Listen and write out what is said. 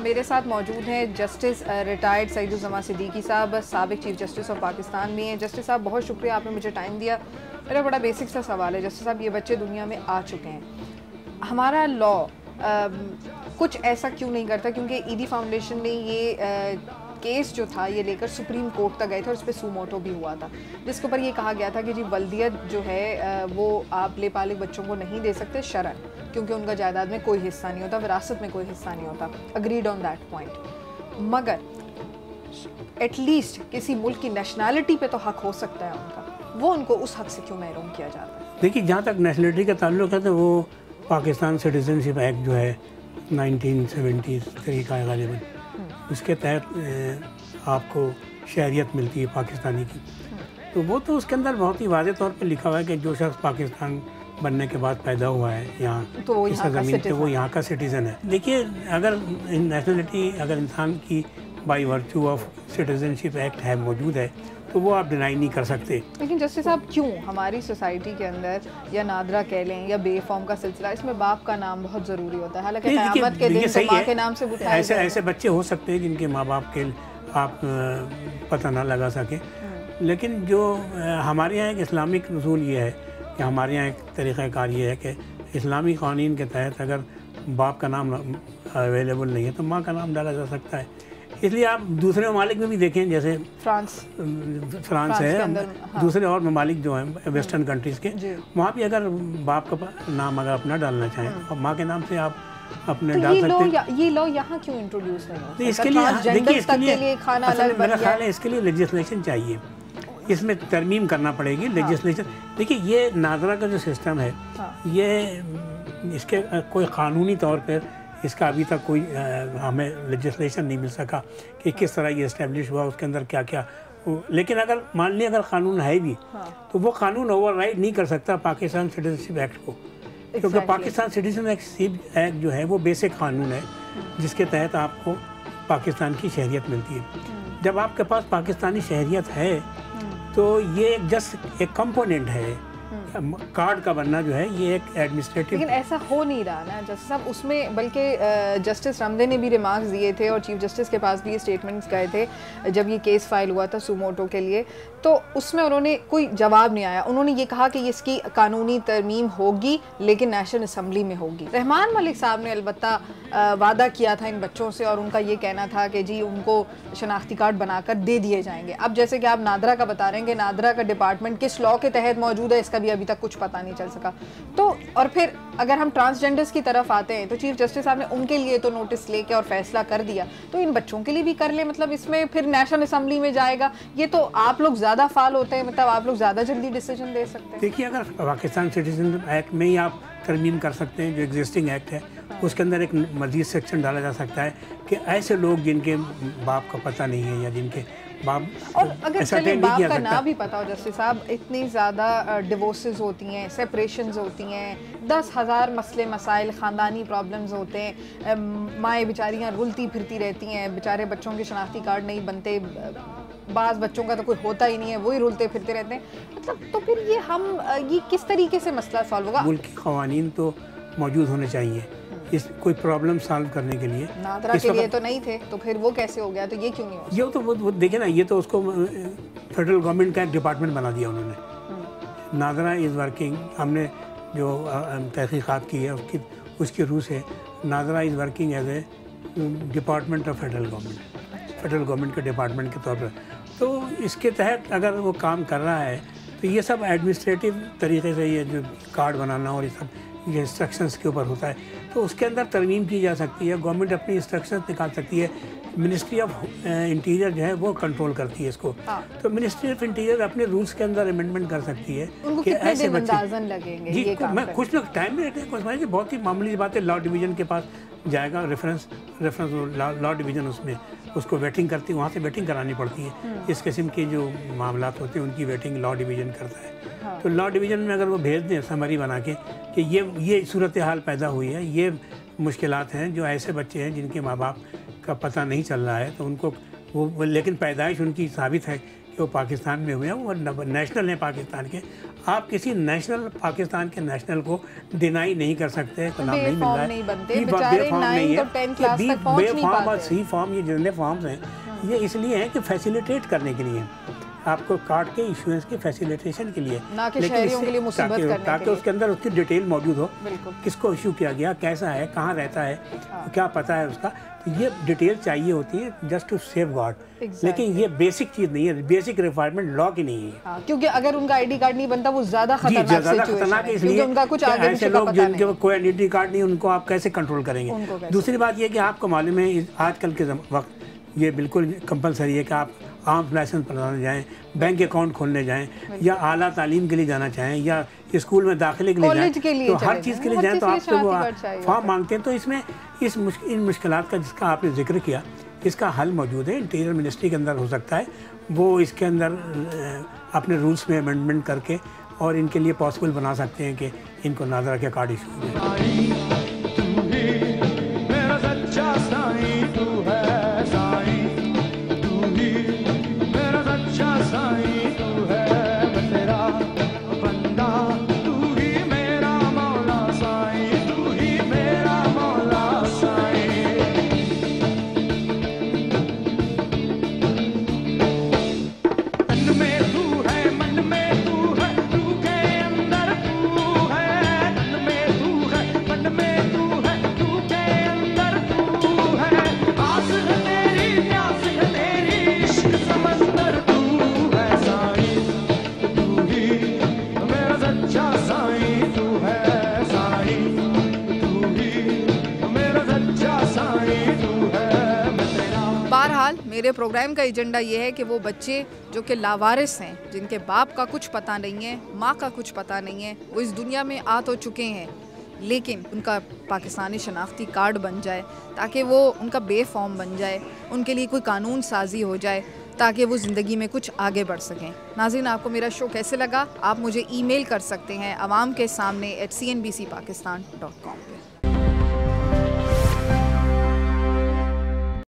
मेरे साथ मौजूद हैं जस्टिस रिटायर्ड सईदुज़्ज़मा सिद्दीकी साहब, साबिक चीफ जस्टिस ऑफ पाकिस्तान भी हैं। जस्टिस साहब, बहुत शुक्रिया आपने मुझे टाइम दिया। मेरा बड़ा बेसिक सा सवाल है जस्टिस साहब, ये बच्चे दुनिया में आ चुके हैं, हमारा लॉ कुछ ऐसा क्यों नहीं करता? क्योंकि ईदी फाउंडेशन ने ये केस जो था ये लेकर सुप्रीम कोर्ट तक गए थे और उस पर सुमोटो भी हुआ था, जिसके ऊपर ये कहा गया था कि जी वल्दियत जो है वो आप लेपालिक बच्चों को नहीं दे सकते शरअन, क्योंकि उनका जायदाद में कोई हिस्सा नहीं होता, विरासत में कोई हिस्सा नहीं होता। Agreed on that point. मगर एटलीस्ट किसी मुल्क की नेशनैलिटी पे तो हक हो सकता है उनका, वो उनको उस हक से क्यों महरूम किया जाता है? देखिए, जहाँ तक नेशनलिटी का ताल्लुक है तो वो पाकिस्तान सिटीजनशिप एक्ट जो है 1973 का गालिबन, उसके तहत आपको शहरियत मिलती है पाकिस्तानी की। तो वो तो उसके अंदर बहुत ही वाज़ेह तौर पे लिखा हुआ है कि जो शख्स पाकिस्तान बनने के बाद पैदा हुआ है यहाँ तो इस ज़मीन पे, वो यहाँ का सिटीज़न है। देखिए, अगर नेशनलिटी अगर इंसान की by virtue of citizenship act है मौजूद है तो वो आप डिनाई नहीं कर सकते। लेकिन जस्टिस साहब, क्यों हमारी सोसाइटी के अंदर या नादरा कह लें या बेफॉर्म का सिलसिला, इसमें बाप का नाम बहुत ज़रूरी होता है। हालांकि क़यामत के दिन तो माँ के नाम से उठाया ऐसे ऐसे बच्चे हो सकते हैं जिनके माँ बाप के आप पता ना लगा सके, लेकिन जो हमारे यहाँ एक इस्लामिक उसूल ये है कि हमारे यहाँ एक तरीक़ाकार ये है कि इस्लामी क़ानून के तहत अगर बाप का नाम अवेलेबल नहीं है तो माँ का नाम डाला जा सकता है। इसलिए आप दूसरे ममालिक में भी देखें, जैसे फ्रांस है, हाँ। दूसरे और ममालिक जो हैं वेस्टर्न कंट्रीज़ के, वहाँ भी अगर बाप का नाम अगर अपना डालना चाहें और माँ के नाम से आप अपने तो डाल सकते हैं। ये लॉ यहाँ क्यों इंट्रोड्यूस नहीं होता? इसके लिए देखिए, मेरा ख्याल है इसके लिए लेजिस्लेशन चाहिए, इसमें तरमीम करना पड़ेगी लेजिस्लेशन। देखिए, ये नादरा का जो सिस्टम है ये इसके कोई क़ानूनी तौर पर इसका अभी तक कोई हमें लेजिस्लेशन नहीं मिल सका कि किस तरह ये इस्टेब्लिश हुआ, उसके अंदर क्या क्या। लेकिन अगर मान लिया अगर कानून है भी तो वो कानून ओवरराइड नहीं कर सकता पाकिस्तान सिटीजनशिप एक्ट को, क्योंकि पाकिस्तान सिटीजनशिप एक्ट जो है वो बेसिक कानून है जिसके तहत आपको पाकिस्तान की शहरियत मिलती है। जब आपके पास पाकिस्तानी शहरियत है तो ये जस्ट एक कंपोनेंट है, कार्ड का बनना जो है ये एक एडमिनिस्ट्रेटिव। लेकिन ऐसा हो नहीं रहा ना जस्टिस साहब, उसमें बल्कि जस्टिस रमदे ने भी रिमार्क्स दिए थे और चीफ जस्टिस के पास भी ये स्टेटमेंट्स गए थे जब ये केस फाइल हुआ था सुमोटो के लिए, तो उसमें उन्होंने कोई जवाब नहीं आया। उन्होंने ये कहा कि इसकी कानूनी तरमीम होगी लेकिन नेशनल असम्बली में होगी। रहमान मलिक साहब ने अलबत्ता वादा किया था इन बच्चों से और उनका ये कहना था कि जी उनको शनाख्ती कार्ड बनाकर दे दिए जाएंगे। अब जैसे कि आप नादरा का बता रहे हैं कि नादरा का डिपार्टमेंट किस लॉ के तहत मौजूद है इसका भी अभी तक कुछ पता नहीं चल सका। तो और फिर अगर हम ट्रांसजेंडर्स की तरफ आते हैं तो चीफ जस्टिस साहब ने उनके लिए तो नोटिस लेके और फैसला कर दिया, तो इन बच्चों के लिए भी कर ले, मतलब इसमें फिर नेशनल असम्बली में जाएगा। ये तो आप लोग ज़्यादा फाल होते हैं, मतलब आप लोग ज़्यादा जल्दी डिसीजन दे सकते हैं। देखिए, अगर पाकिस्तान सिटीजनशिप एक्ट में ही आप तरमीम कर सकते हैं, जो एग्जिस्टिंग एक्ट है उसके अंदर एक मज़ीद सेक्शन डाला जा सकता है कि ऐसे लोग जिनके बाप का पता नहीं है या जिनके बाप और अगर चलिए बाप का ना भी पता हो जस्टिस साहब, इतनी ज़्यादा डिवोर्सेस होती हैं, सेपरेशंस होती हैं, 10,000 मसले मसाइल ख़ानदानी प्रॉब्लम्स होते हैं, माएँ बेचारियाँ रुलती फिरती रहती हैं, बेचारे बच्चों के शनाख्ती कार्ड नहीं बनते, बाज़ बच्चों का तो कोई होता ही नहीं है, वही रुलते फिरते रहते हैं। मतलब तो फिर ये किस तरीके से मसला सॉल्व होगा? मुल्क के क़वानीन तो मौजूद होने चाहिए इस कोई प्रॉब्लम सॉल्व करने के लिए। नादरा के लिए तो नहीं थे, तो फिर वो कैसे हो गया? तो ये क्यों नहीं हो? ये तो वो देखे ना, ये तो उसको फेडरल गवर्नमेंट का एक डिपार्टमेंट बना दिया उन्होंने। नादरा इज़ वर्किंग, हमने जो तहकीक़ात की है उसकी रूह से NADRA is working as a department of federal government के डिपार्टमेंट के तौर पर। तो इसके तहत अगर वो काम कर रहा है तो ये सब एडमिनिस्ट्रेटिव तरीके से ये जो कार्ड बनाना और ये सब ये इंस्ट्रक्शंस के ऊपर होता है, तो उसके अंदर तरमीम की जा सकती है। गवर्नमेंट अपनी इंस्ट्रक्शंस निकाल सकती है, मिनिस्ट्री ऑफ इंटीरियर जो है वो कंट्रोल करती है इसको। तो मिनिस्ट्री ऑफ इंटीरियर अपने रूल्स के अंदर अमेंडमेंट कर सकती है कि ऐसे बच्चे लगेंगे। जी, मैं कुछ लोग टाइम में रहते हैं, बहुत ही मामूली बात है। लॉ डिवीज़न के पास जाएगा, रेफरेंस लॉ डिवीज़न उसमें उसको वेटिंग करती है, वहाँ से वेटिंग करानी पड़ती है। इस किस्म के जो मामला होते हैं उनकी वेटिंग लॉ डिवीज़न करता है। तो लॉ डिवीज़न में अगर वो भेज दें समरी बना के कि ये सूरत हाल पैदा हुई है, ये मुश्किलात हैं, जो ऐसे बच्चे हैं जिनके माँ बाप का पता नहीं चल रहा है, तो उनको वो लेकिन पैदाइश उनकी साबित है कि वो पाकिस्तान में हुए हैं, वो नेशनल हैं पाकिस्तान के। आप किसी नेशनल पाकिस्तान के नेशनल को डिनाई नहीं कर सकते, तो नाम नहीं मिल रहा है, बेफॉर्म नहीं है, बेफॉर्म और सी फॉर्म, ये जितने फॉर्म्स हैं ये इसलिए हैं कि फैसिलिटेट करने के लिए, आपको कार्ड के इशुएंस की फैसिलिटेशन के लिए, ना कि शहरियों के लिए मुसीबत करने के लिए, ताकि उसके अंदर उसकी डिटेल मौजूद हो, किसको इशू किया गया, कैसा है, कहाँ रहता है, क्या पता है उसका, तो ये डिटेल चाहिए होती है जस्ट टू सेव गार्ड। लेकिन ये बेसिक चीज़ नहीं है, बेसिक रिक्वायरमेंट लॉ की नहीं है। क्योंकि अगर उनका आईडी कार्ड नहीं बनता वो ज़्यादा खतरनाक है, इसलिए उनका कुछ आगे ऐसे लोग जिनके कोई आइडेंटिटी कार्ड नहीं, उनको आप कैसे कंट्रोल करेंगे। दूसरी बात ये कि आपको मालूम है आजकल के वक्त ये बिल्कुल कंपलसरी है कि आप आर्म्स लाइसेंस बनाने जाएं, बैंक अकाउंट खोलने जाएं, या आला तालीम के लिए जाना चाहें, या स्कूल में दाखिले के लिए जाएं, तो हर चीज़ के लिए जाएं तो आपसे वो फॉर्म मांगते हैं। तो इसमें इन मुश्किलात का जिसका आपने जिक्र किया, इसका हल मौजूद है, इंटीरियर मिनिस्ट्री के अंदर हो सकता है, वो इसके अंदर अपने रूल्स में अमेंडमेंट करके और इनके लिए पॉसिबल बना सकते हैं कि इनको नादरा के कार्ड इशू मेरे प्रोग्राम का एजेंडा ये है कि वो बच्चे जो कि लावारिस हैं, जिनके बाप का कुछ पता नहीं है, माँ का कुछ पता नहीं है, वो इस दुनिया में आ तो चुके हैं, लेकिन उनका पाकिस्तानी शनाख्ती कार्ड बन जाए, ताकि वो उनका बेफॉर्म बन जाए, उनके लिए कोई कानून साजी हो जाए, ताकि वो ज़िंदगी में कुछ आगे बढ़ सकें। नाज़रीन, आपको मेरा शो कैसे लगा? आप मुझे ईमेल कर सकते हैं awam ke samne@cnbcpakistan.com पे।